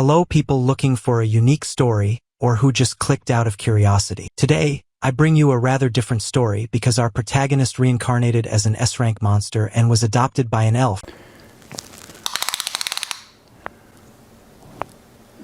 Hello people looking for a unique story or who just clicked out of curiosity. Today, I bring you a rather different story because our protagonist reincarnated as an S-rank monster and was adopted by an elf.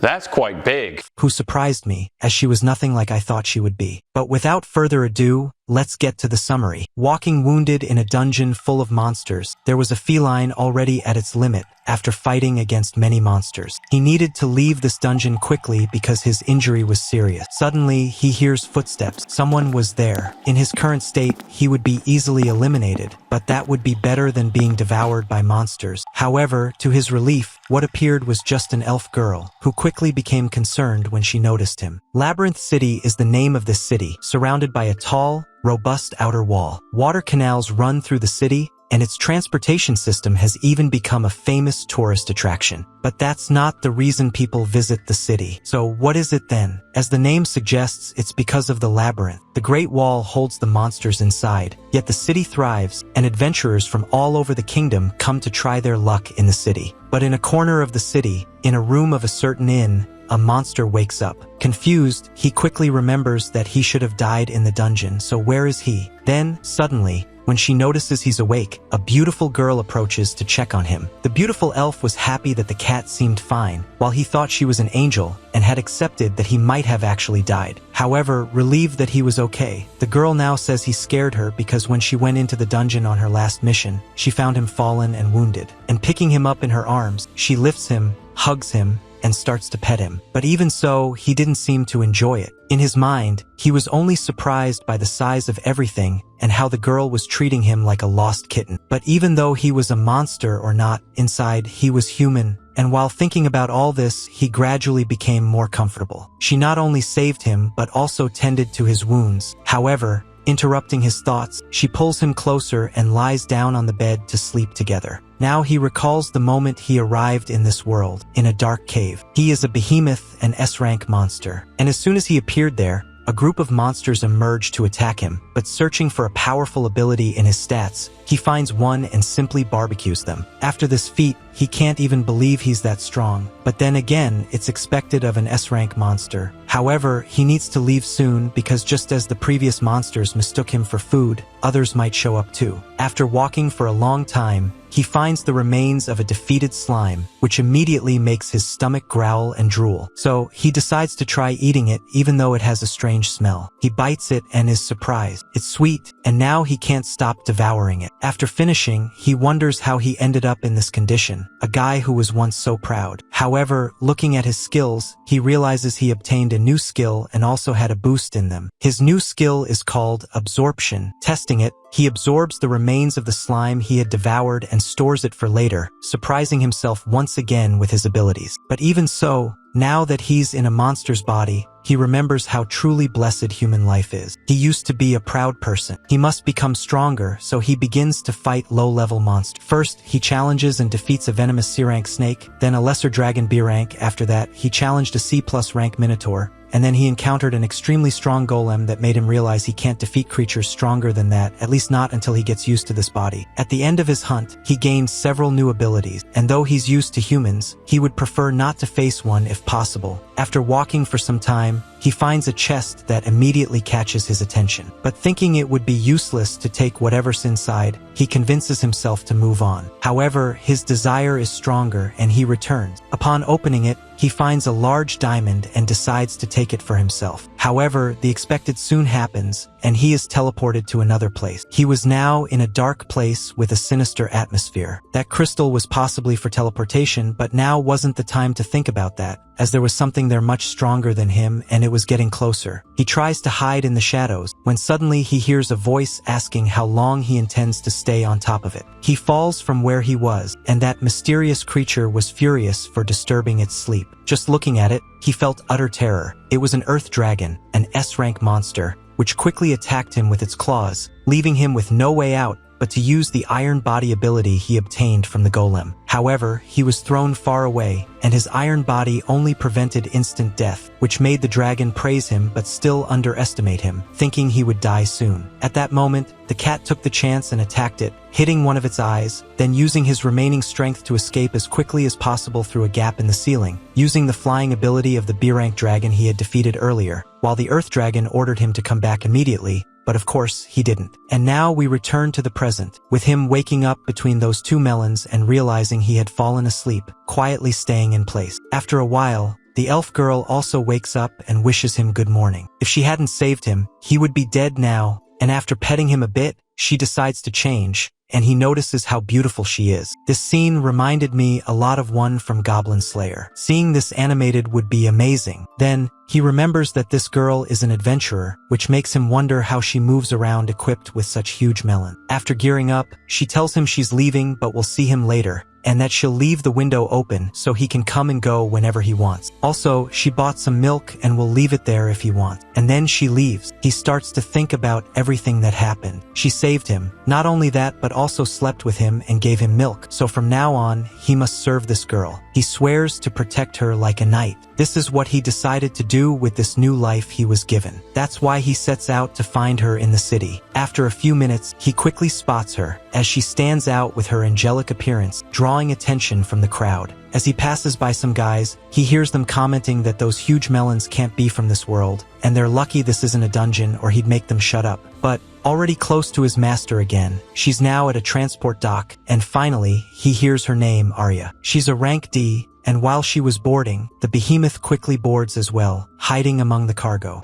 That's quite big. Who surprised me, as she was nothing like I thought she would be. But without further ado, let's get to the summary. Walking wounded in a dungeon full of monsters, there was a feline already at its limit after fighting against many monsters. He needed to leave this dungeon quickly because his injury was serious. Suddenly, he hears footsteps. Someone was there. In his current state, he would be easily eliminated, but that would be better than being devoured by monsters. However, to his relief, what appeared was just an elf girl, who quickly became concerned when she noticed him. Labyrinth City is the name of this city, surrounded by a tall, robust outer wall. Water canals run through the city, and its transportation system has even become a famous tourist attraction. But that's not the reason people visit the city. So what is it then? As the name suggests, it's because of the labyrinth. The Great Wall holds the monsters inside, yet the city thrives, and adventurers from all over the kingdom come to try their luck in the city. But in a corner of the city, in a room of a certain inn, a monster wakes up. Confused, he quickly remembers that he should have died in the dungeon, so where is he? Then, suddenly, when she notices he's awake, a beautiful girl approaches to check on him. The beautiful elf was happy that the cat seemed fine, while he thought she was an angel and had accepted that he might have actually died. However, relieved that he was okay, the girl now says he scared her because when she went into the dungeon on her last mission, she found him fallen and wounded. And picking him up in her arms, she lifts him, hugs him, and starts to pet him. But even so, he didn't seem to enjoy it. In his mind, he was only surprised by the size of everything and how the girl was treating him like a lost kitten. But even though he was a monster or not, inside he was human. And while thinking about all this, he gradually became more comfortable. She not only saved him, but also tended to his wounds. However, interrupting his thoughts, she pulls him closer and lies down on the bed to sleep together. Now he recalls the moment he arrived in this world, in a dark cave. He is a behemoth, an S-rank monster. And as soon as he appeared there, a group of monsters emerged to attack him, but searching for a powerful ability in his stats, he finds one and simply barbecues them. After this feat, he can't even believe he's that strong. But then again, it's expected of an S-rank monster. However, he needs to leave soon because just as the previous monsters mistook him for food, others might show up too. After walking for a long time, he finds the remains of a defeated slime, which immediately makes his stomach growl and drool. So he decides to try eating it even though it has a strange smell. He bites it and is surprised. It's sweet, and now he can't stop devouring it. After finishing, he wonders how he ended up in this condition, a guy who was once so proud. However, looking at his skills, he realizes he obtained a new skill and also had a boost in them. His new skill is called absorption. Testing it, he absorbs the remains of the slime he had devoured and stores it for later, surprising himself once again with his abilities. But even so, now that he's in a monster's body, he remembers how truly blessed human life is. He used to be a proud person. He must become stronger, so he begins to fight low-level monsters. First, he challenges and defeats a venomous C-rank snake, then a lesser dragon B-rank. After that, he challenged a C+ rank minotaur, and then he encountered an extremely strong golem that made him realize he can't defeat creatures stronger than that, at least not until he gets used to this body. At the end of his hunt, he gained several new abilities, and though he's used to humans, he would prefer not to face one if possible. After walking for some time, he finds a chest that immediately catches his attention. But thinking it would be useless to take whatever's inside, he convinces himself to move on. However, his desire is stronger and he returns. Upon opening it, he finds a large diamond and decides to take it for himself. However, the expected soon happens, and he is teleported to another place. He was now in a dark place with a sinister atmosphere. That crystal was possibly for teleportation, but now wasn't the time to think about that, as there was something there much stronger than him and it was getting closer. He tries to hide in the shadows, when suddenly he hears a voice asking how long he intends to stay on top of it. He falls from where he was, and that mysterious creature was furious for disturbing its sleep. Just looking at it, he felt utter terror. It was an earth dragon, an S-rank monster, which quickly attacked him with its claws, leaving him with no way out but to use the iron body ability he obtained from the golem. However, he was thrown far away, and his iron body only prevented instant death, which made the dragon praise him but still underestimate him, thinking he would die soon. At that moment, the cat took the chance and attacked it, hitting one of its eyes, then using his remaining strength to escape as quickly as possible through a gap in the ceiling, using the flying ability of the B-rank dragon he had defeated earlier, while the Earth Dragon ordered him to come back immediately, but of course he didn't. And now we return to the present, with him waking up between those two melons and realizing he had fallen asleep, quietly staying in place. After a while, the elf girl also wakes up and wishes him good morning. If she hadn't saved him, he would be dead now, and after petting him a bit, she decides to change, and he notices how beautiful she is. This scene reminded me a lot of one from Goblin Slayer. Seeing this animated would be amazing. Then, he remembers that this girl is an adventurer, which makes him wonder how she moves around equipped with such huge melons. After gearing up, she tells him she's leaving but will see him later, and that she'll leave the window open so he can come and go whenever he wants. Also, she bought some milk and will leave it there if he wants. And then she leaves. He starts to think about everything that happened. She saved him. Not only that, but also slept with him and gave him milk. So from now on, he must serve this girl. He swears to protect her like a knight. This is what he decided to do with this new life he was given. That's why he sets out to find her in the city. After a few minutes, he quickly spots her, as she stands out with her angelic appearance, drawing attention from the crowd. As he passes by some guys, he hears them commenting that those huge melons can't be from this world, and they're lucky this isn't a dungeon or he'd make them shut up. But, already close to his master again, she's now at a transport dock, and finally, he hears her name, Arya. She's a rank D, and while she was boarding, the Behemoth quickly boards as well, hiding among the cargo.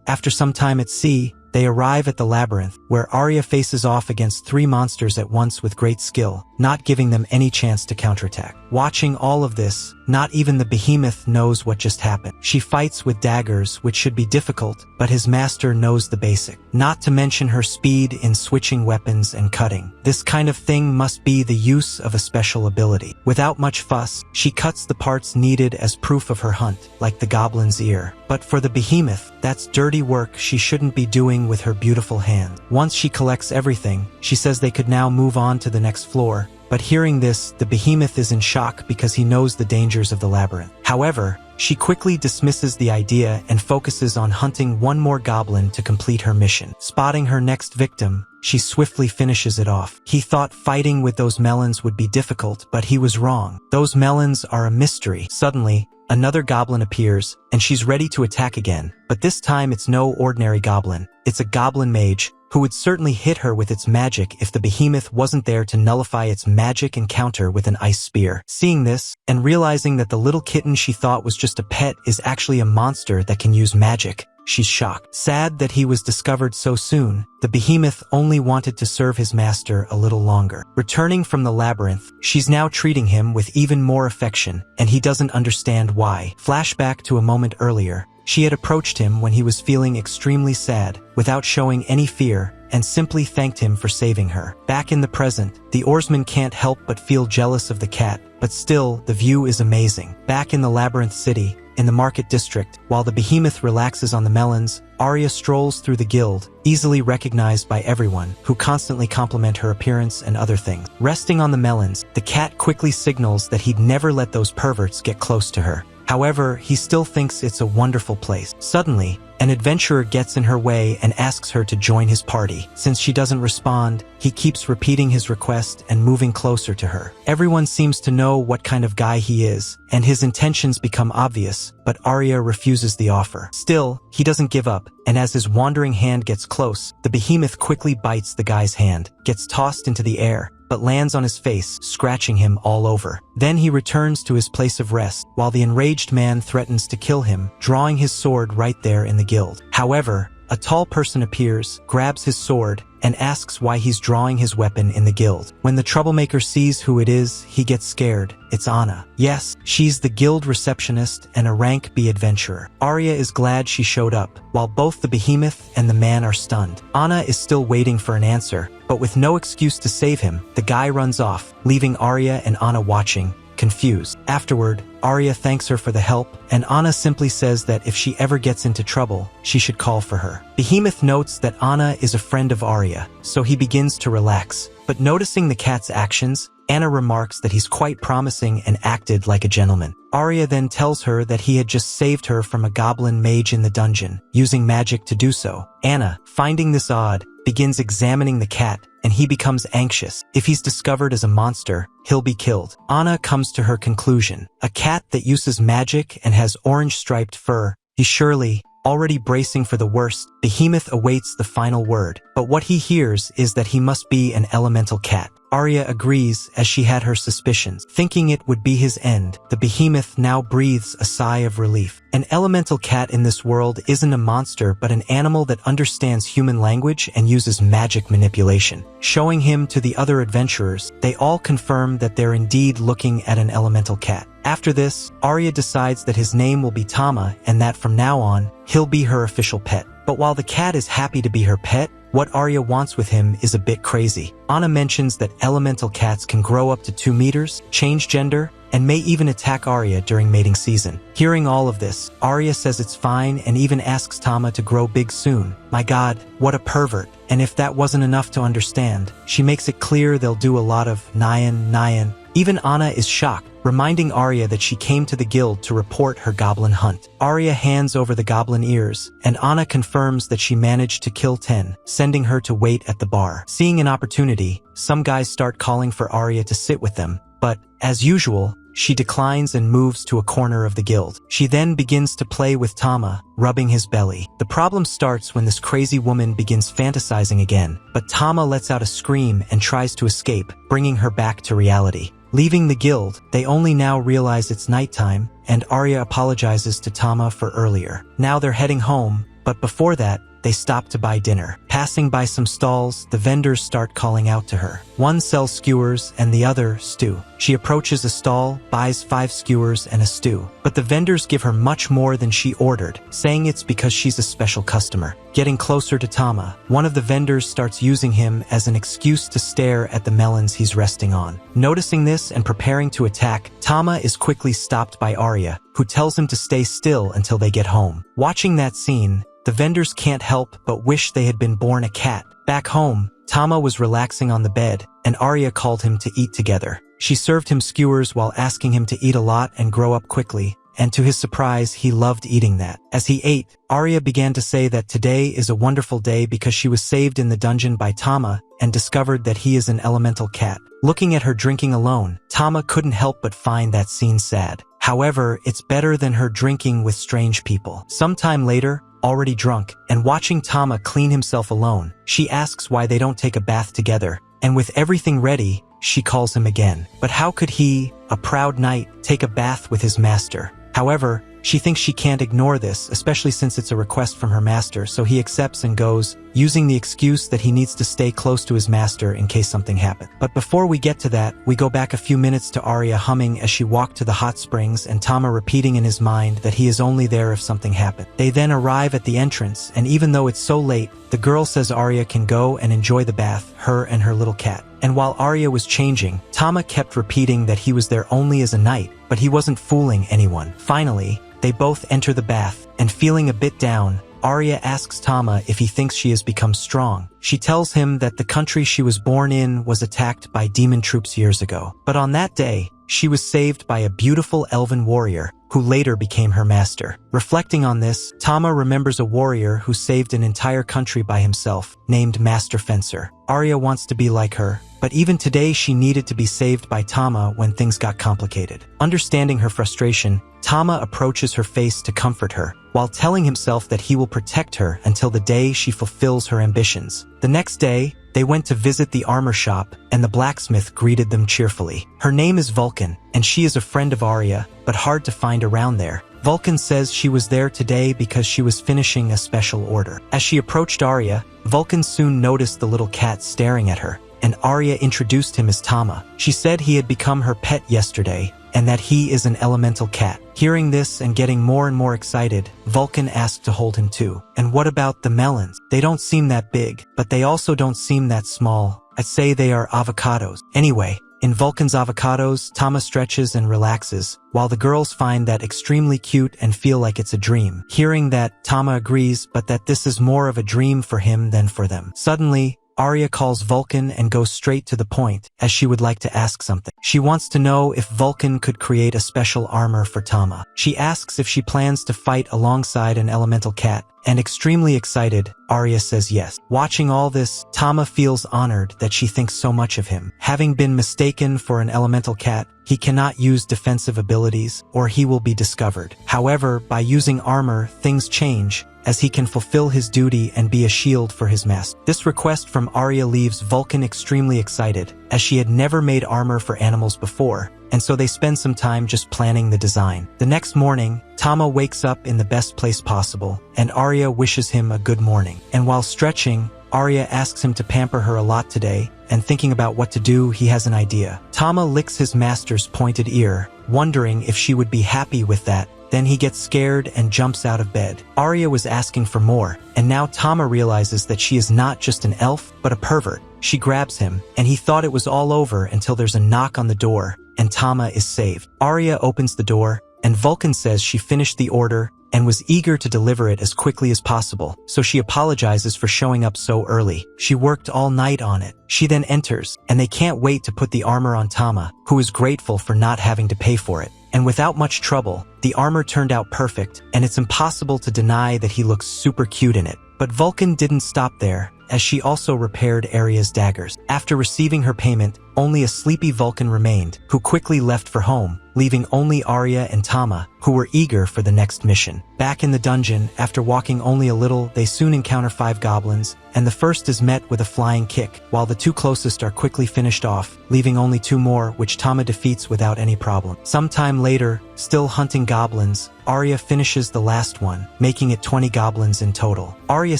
After some time at sea, they arrive at the labyrinth, where Arya faces off against 3 monsters at once with great skill, not giving them any chance to counterattack. Watching all of this, not even the Behemoth knows what just happened. She fights with daggers, which should be difficult, but his master knows the basic. Not to mention her speed in switching weapons and cutting. This kind of thing must be the use of a special ability. Without much fuss, she cuts the parts needed as proof of her hunt, like the goblin's ear. But for the Behemoth, that's dirty work she shouldn't be doing with her beautiful hand. Once she collects everything, she says they could now move on to the next floor. But hearing this, the Behemoth is in shock because he knows the dangers of the labyrinth. However, she quickly dismisses the idea and focuses on hunting one more goblin to complete her mission. Spotting her next victim, she swiftly finishes it off. He thought fighting with those melons would be difficult, but he was wrong. Those melons are a mystery. Suddenly, another goblin appears, and she's ready to attack again. But this time it's no ordinary goblin. It's a goblin mage, who would certainly hit her with its magic if the Behemoth wasn't there to nullify its magic and counter with an ice spear. Seeing this, and realizing that the little kitten she thought was just a pet is actually a monster that can use magic, she's shocked. Sad that he was discovered so soon, the Behemoth only wanted to serve his master a little longer. Returning from the labyrinth, she's now treating him with even more affection, and he doesn't understand why. Flashback to a moment earlier. She had approached him when he was feeling extremely sad, without showing any fear, and simply thanked him for saving her. Back in the present, the oarsman can't help but feel jealous of the cat, but still, the view is amazing. Back in the Labyrinth City, in the market district, while the Behemoth relaxes on the melons, Arya strolls through the guild, easily recognized by everyone, who constantly compliment her appearance and other things. Resting on the melons, the cat quickly signals that he'd never let those perverts get close to her. However, he still thinks it's a wonderful place. Suddenly, an adventurer gets in her way and asks her to join his party. Since she doesn't respond, he keeps repeating his request and moving closer to her. Everyone seems to know what kind of guy he is, and his intentions become obvious, but Arya refuses the offer. Still, he doesn't give up, and as his wandering hand gets close, the Behemoth quickly bites the guy's hand, gets tossed into the air, but lands on his face, scratching him all over. Then he returns to his place of rest, while the enraged man threatens to kill him, drawing his sword right there in the guild. However, a tall person appears, grabs his sword, and asks why he's drawing his weapon in the guild. When the troublemaker sees who it is, he gets scared. It's Anna. Yes, she's the guild receptionist and a rank B adventurer. Arya is glad she showed up, while both the Behemoth and the man are stunned. Anna is still waiting for an answer, but with no excuse to save him, the guy runs off, leaving Arya and Anna watching, confused. Afterward, Arya thanks her for the help, and Anna simply says that if she ever gets into trouble, she should call for her. Behemoth notes that Anna is a friend of Arya, so he begins to relax. But noticing the cat's actions, Anna remarks that he's quite promising and acted like a gentleman. Arya then tells her that he had just saved her from a goblin mage in the dungeon, using magic to do so. Anna, finding this odd, begins examining the cat, and he becomes anxious. If he's discovered as a monster, he'll be killed. Anna comes to her conclusion. A cat that uses magic and has orange-striped fur, he's surely already bracing for the worst. Behemoth awaits the final word, but what he hears is that he must be an elemental cat. Arya agrees as she had her suspicions. Thinking it would be his end, the Behemoth now breathes a sigh of relief. An elemental cat in this world isn't a monster but an animal that understands human language and uses magic manipulation. Showing him to the other adventurers, they all confirm that they're indeed looking at an elemental cat. After this, Arya decides that his name will be Tama and that from now on, he'll be her official pet. But while the cat is happy to be her pet, what Arya wants with him is a bit crazy. Anna mentions that elemental cats can grow up to 2 meters, change gender, and may even attack Arya during mating season. Hearing all of this, Arya says it's fine and even asks Tama to grow big soon. My god, what a pervert. And if that wasn't enough to understand, she makes it clear they'll do a lot of Nyan. Even Anna is shocked, reminding Arya that she came to the guild to report her goblin hunt. Arya hands over the goblin ears, and Anna confirms that she managed to kill 10, sending her to wait at the bar. Seeing an opportunity, some guys start calling for Arya to sit with them, but, as usual, she declines and moves to a corner of the guild. She then begins to play with Tama, rubbing his belly. The problem starts when this crazy woman begins fantasizing again, but Tama lets out a scream and tries to escape, bringing her back to reality. Leaving the guild, they only now realize it's nighttime, and Arya apologizes to Tama for earlier. Now they're heading home, but before that, they stop to buy dinner. Passing by some stalls, the vendors start calling out to her. One sells skewers and the other, stew. She approaches a stall, buys 5 skewers and a stew. But the vendors give her much more than she ordered, saying it's because she's a special customer. Getting closer to Tama, one of the vendors starts using him as an excuse to stare at the melons he's resting on. Noticing this and preparing to attack, Tama is quickly stopped by Arya, who tells him to stay still until they get home. Watching that scene, the vendors can't help but wish they had been born a cat. Back home, Tama was relaxing on the bed, and Arya called him to eat together. She served him skewers while asking him to eat a lot and grow up quickly, and to his surprise, he loved eating that. As he ate, Arya began to say that today is a wonderful day because she was saved in the dungeon by Tama and discovered that he is an elemental cat. Looking at her drinking alone, Tama couldn't help but find that scene sad. However, it's better than her drinking with strange people. Sometime later, already drunk, and watching Tama clean himself alone, she asks why they don't take a bath together, and with everything ready, she calls him again. But how could he, a proud knight, take a bath with his master? However, she thinks she can't ignore this, especially since it's a request from her master, so he accepts and goes, using the excuse that he needs to stay close to his master in case something happens. But before we get to that, we go back a few minutes to Arya humming as she walked to the hot springs and Tama repeating in his mind that he is only there if something happened. They then arrive at the entrance, and even though it's so late, the girl says Arya can go and enjoy the bath, her and her little cat. And while Arya was changing, Tama kept repeating that he was there only as a knight, but he wasn't fooling anyone. Finally, they both enter the bath, and feeling a bit down, Arya asks Tama if he thinks she has become strong. She tells him that the country she was born in was attacked by demon troops years ago. But on that day, she was saved by a beautiful elven warrior, who later became her master. Reflecting on this, Tama remembers a warrior who saved an entire country by himself, named Master Fencer. Arya wants to be like her, but even today she needed to be saved by Tama when things got complicated. Understanding her frustration, Tama approaches her face to comfort her, while telling himself that he will protect her until the day she fulfills her ambitions. The next day, they went to visit the armor shop, and the blacksmith greeted them cheerfully. Her name is Vulcan, and she is a friend of Arya, but hard to find around there. Vulcan says she was there today because she was finishing a special order. As she approached Arya, Vulcan soon noticed the little cat staring at her, and Arya introduced him as Tama. She said he had become her pet yesterday, and that he is an elemental cat. Hearing this and getting more and more excited, Vulcan asked to hold him too. And what about the melons? They don't seem that big, but they also don't seem that small. I'd say they are avocados. Anyway, In Vulcan's avocados, Tama stretches and relaxes, while the girls find that extremely cute and feel like it's a dream. Hearing that, Tama agrees, but that this is more of a dream for him than for them. Suddenly, Arya calls Vulcan and goes straight to the point, as she would like to ask something. She wants to know if Vulcan could create a special armor for Tama. She asks if she plans to fight alongside an elemental cat, and extremely excited, Arya says yes. Watching all this, Tama feels honored that she thinks so much of him. Having been mistaken for an elemental cat, he cannot use defensive abilities, or he will be discovered. However, by using armor, things change, as he can fulfill his duty and be a shield for his master. This request from Arya leaves Vulcan extremely excited, as she had never made armor for animals before, and so they spend some time just planning the design. The next morning, Tama wakes up in the best place possible, and Arya wishes him a good morning. And while stretching, Arya asks him to pamper her a lot today, and thinking about what to do, he has an idea. Tama licks his master's pointed ear, wondering if she would be happy with that. Then he gets scared and jumps out of bed. Arya was asking for more, and now Tama realizes that she is not just an elf, but a pervert. She grabs him, and he thought it was all over until there's a knock on the door, and Tama is saved. Arya opens the door, and Vulcan says she finished the order and was eager to deliver it as quickly as possible, so she apologizes for showing up so early. She worked all night on it. She then enters, and they can't wait to put the armor on Tama, who is grateful for not having to pay for it. And without much trouble, the armor turned out perfect, and it's impossible to deny that he looks super cute in it. But Vulcan didn't stop there, as she also repaired Arya's daggers. After receiving her payment, only a sleepy Vulcan remained, who quickly left for home, leaving only Arya and Tama, who were eager for the next mission. Back in the dungeon, after walking only a little, they soon encounter 5 goblins, and the first is met with a flying kick, while the 2 closest are quickly finished off, leaving only 2 more, which Tama defeats without any problem. Sometime later, still hunting goblins, Arya finishes the last one, making it 20 goblins in total. Arya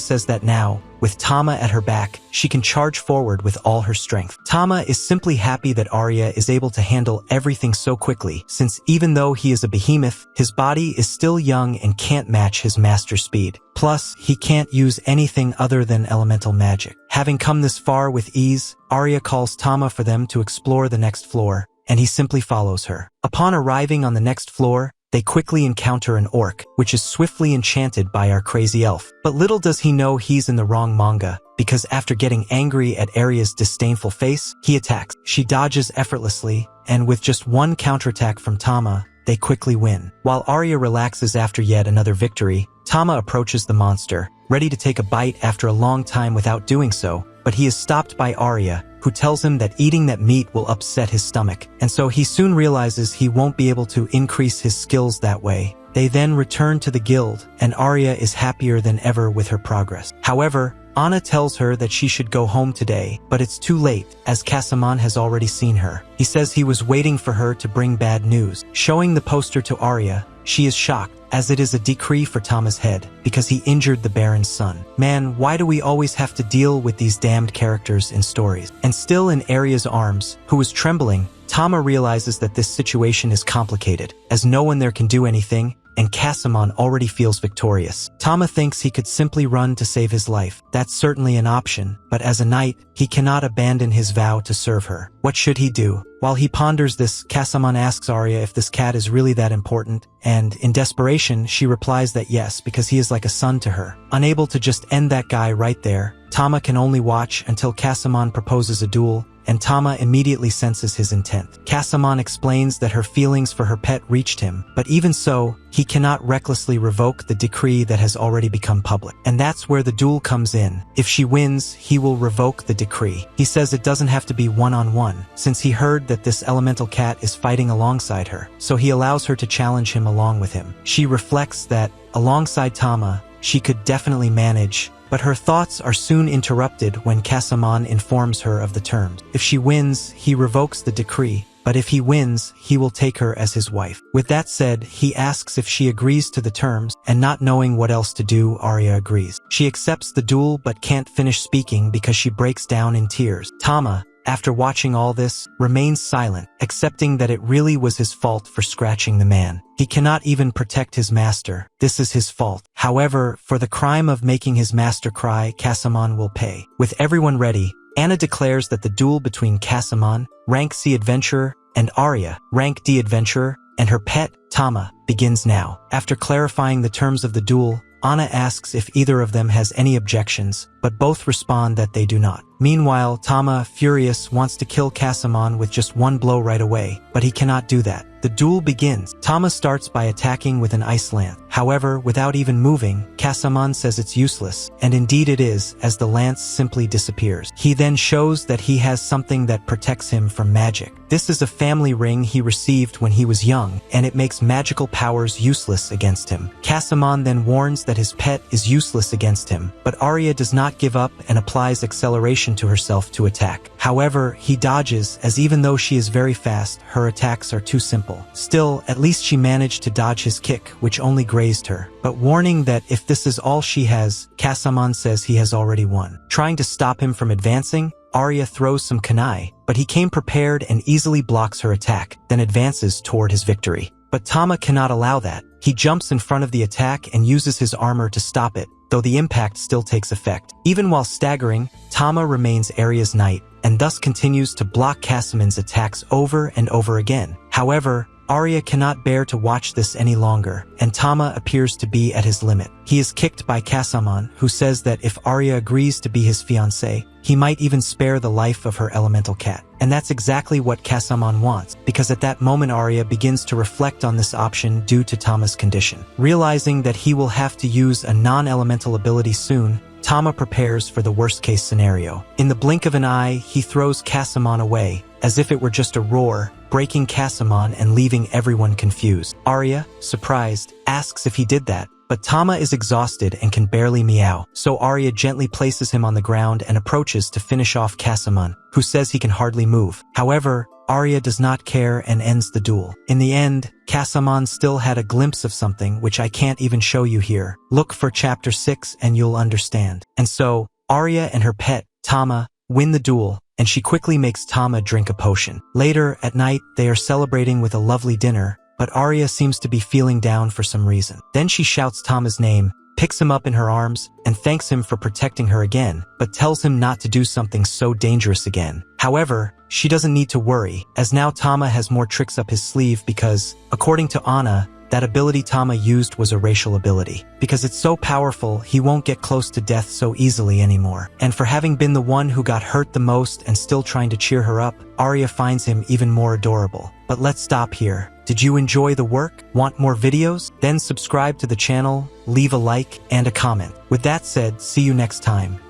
says that now, with Tama at her back, she can charge forward with all her strength. Tama is simply happy that Arya is able to handle everything so quickly, since even though he is a behemoth, his body is still young and can't match his master's speed. Plus, he can't use anything other than elemental magic. Having come this far with ease, Arya calls Tama for them to explore the next floor, and he simply follows her. Upon arriving on the next floor, they quickly encounter an orc, which is swiftly enchanted by our crazy elf. But little does he know he's in the wrong manga, because after getting angry at Arya's disdainful face, he attacks. She dodges effortlessly, and with just one counterattack from Tama, they quickly win. While Arya relaxes after yet another victory, Tama approaches the monster, ready to take a bite after a long time without doing so, but he is stopped by Arya, who tells him that eating that meat will upset his stomach, and so he soon realizes he won't be able to increase his skills that way. They then return to the guild, and Arya is happier than ever with her progress. However, Anna tells her that she should go home today, but it's too late, as Casamon has already seen her. He says he was waiting for her to bring bad news. Showing the poster to Arya, she is shocked, as it is a decree for Tama's head, because he injured the Baron's son. Man, why do we always have to deal with these damned characters in stories? And still in Arya's arms, who is trembling, Tama realizes that this situation is complicated, as no one there can do anything, and Casamon already feels victorious. Tama thinks he could simply run to save his life. That's certainly an option, but as a knight, he cannot abandon his vow to serve her. What should he do? While he ponders this, Casamon asks Arya if this cat is really that important, and in desperation, she replies that yes, because he is like a son to her. Unable to just end that guy right there, Tama can only watch until Casamon proposes a duel, and Tama immediately senses his intent. Casamon explains that her feelings for her pet reached him, but even so, he cannot recklessly revoke the decree that has already become public. And that's where the duel comes in. If she wins, he will revoke the decree. He says it doesn't have to be one-on-one, since he heard that this elemental cat is fighting alongside her, so he allows her to challenge him along with him. She reflects that, alongside Tama, she could definitely manage, but her thoughts are soon interrupted when Casamon informs her of the terms. If she wins, he revokes the decree, but if he wins, he will take her as his wife. With that said, he asks if she agrees to the terms, and not knowing what else to do, Arya agrees. She accepts the duel but can't finish speaking because she breaks down in tears. Tama, after watching all this, remains silent, accepting that it really was his fault for scratching the man. He cannot even protect his master. This is his fault. However, for the crime of making his master cry, Casamon will pay. With everyone ready, Anna declares that the duel between Casamon, rank C adventurer, and Arya, rank D adventurer, and her pet, Tama, begins now. After clarifying the terms of the duel, Anna asks if either of them has any objections, but both respond that they do not. Meanwhile, Tama, furious, wants to kill Casamon with just one blow right away, but he cannot do that. The duel begins. Tama starts by attacking with an ice lance. However, without even moving, Casamon says it's useless, and indeed it is, as the lance simply disappears. He then shows that he has something that protects him from magic. This is a family ring he received when he was young, and it makes magical powers useless against him. Casamon then warns that his pet is useless against him, but Arya does not give up and applies acceleration to herself to attack. However, he dodges, as even though she is very fast, her attacks are too simple. Still, at least she managed to dodge his kick, which only grazed her. But warning that if this is all she has, Casamon says he has already won. Trying to stop him from advancing, Arya throws some kunai, but he came prepared and easily blocks her attack, then advances toward his victory. But Tama cannot allow that. He jumps in front of the attack and uses his armor to stop it, though the impact still takes effect. Even while staggering, Tama remains Arya's knight, and thus continues to block Casamon's attacks over and over again. However, Arya cannot bear to watch this any longer, and Tama appears to be at his limit. He is kicked by Casamon, who says that if Arya agrees to be his fiancée, he might even spare the life of her elemental cat. And that's exactly what Casamon wants, because at that moment Arya begins to reflect on this option due to Tama's condition. Realizing that he will have to use a non-elemental ability soon, Tama prepares for the worst-case scenario. In the blink of an eye, he throws Casamon away, as if it were just a roar, breaking Casamon and leaving everyone confused. Arya, surprised, asks if he did that, but Tama is exhausted and can barely meow, so Arya gently places him on the ground and approaches to finish off Casamon, who says he can hardly move. However, Arya does not care and ends the duel. In the end, Casamon still had a glimpse of something which I can't even show you here. Look for chapter 6 and you'll understand. And so, Arya and her pet, Tama, win the duel, and she quickly makes Tama drink a potion. Later, at night, they are celebrating with a lovely dinner, but Arya seems to be feeling down for some reason. Then she shouts Tama's name, picks him up in her arms, and thanks him for protecting her again, but tells him not to do something so dangerous again. However, she doesn't need to worry, as now Tama has more tricks up his sleeve because, according to Anna, that ability Tama used was a racial ability. Because it's so powerful, he won't get close to death so easily anymore. And for having been the one who got hurt the most and still trying to cheer her up, Arya finds him even more adorable. But let's stop here. Did you enjoy the work? Want more videos? Then subscribe to the channel, leave a like, and a comment. With that said, see you next time.